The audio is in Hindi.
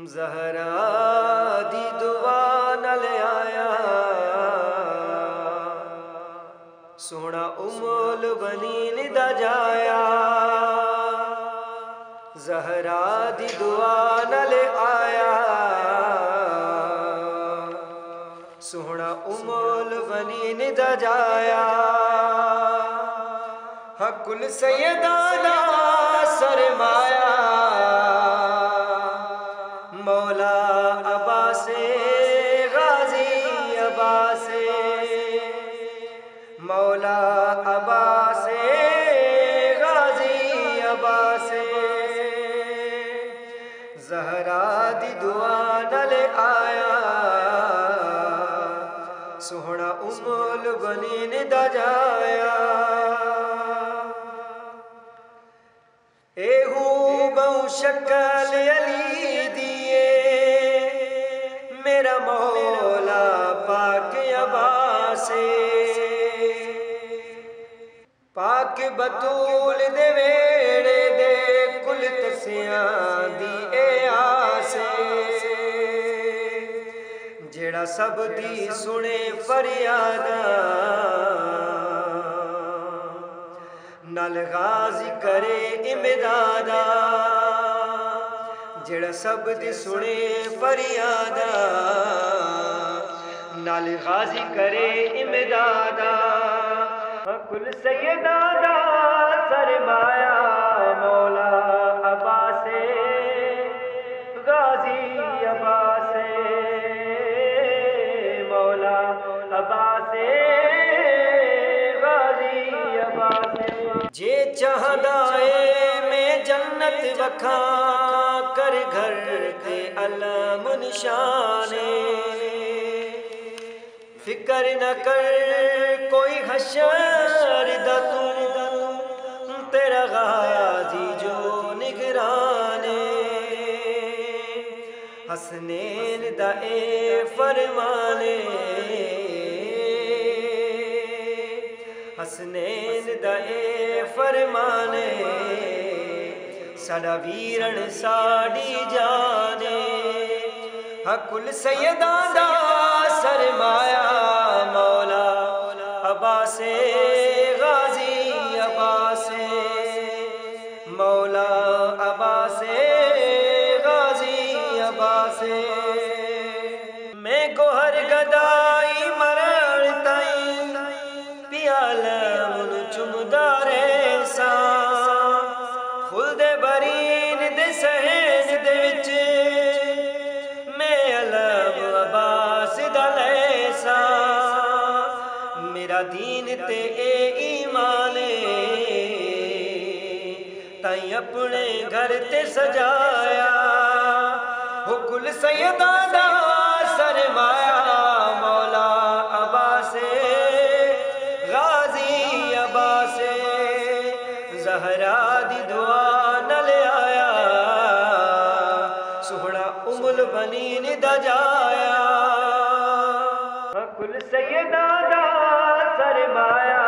ज़हरा दी दुआ नाल आया, सोहना उमुल बनीन दा जाया। ज़हरा दी दुआ नाल आया, सोहना उमुल बनीन दा जाया। हकुल सैयदा दा सरमाया, मौला अब्बासे गाजी अब्बासे, मौला अब्बासे गाजी अब्बासे। ज़हरा दी दुआ नाल आया, सोहना उमुल बनीन दा जाया। एहू बहु शक्ल अली दिए, मेरा मौला पाक अब्बासे। पाक बतूल दे वेड़े दे कुल तसियां दी ए आसे, जेड़ा सब दी सुने फरियादा नाल गाजी करे इमदादा। जेड़ा सब दी सुने फरियादा नाल गाजी करे इमदादा। कुल सैयदा दा सरमाया, मौला अब्बासे गाजी अब्बासे, मौला अब्बासे गाजी अब्बासे। जे चाहदा है मैं जन्नत वखा, कर घर ते अलम निशाने। फिकर न कर कोई हशर दा तू, तेरा गाजी जो निगराने। हसनैन दा ए फरमाने, हसनैन दा ए फरमाने। साडा वीरन साड़ी जाने, हकुल सैयदा दा सरमाया, मौला अब्बासे गाजी अब्बासे, मौला अब्बासे गाजी अब्बासे। मैं गोहर गदाई मरण ताई, पियाला मुन चुमदा रेसा। खुलदे बरीन दे सहन दे विच, मैं अलम अब्बास दा लैसा। मेरा दीन ते ए ईमाने, ताई अपने घर ते सजाया। हुकुल सैयदा दा सरमाया, मौला अब्बासे गाजी अब्बासे। ज़हरा दी दुआ नाल आया, सोहना उमुल बनीन दा जाया। कुल सैयदा दा सरमाया,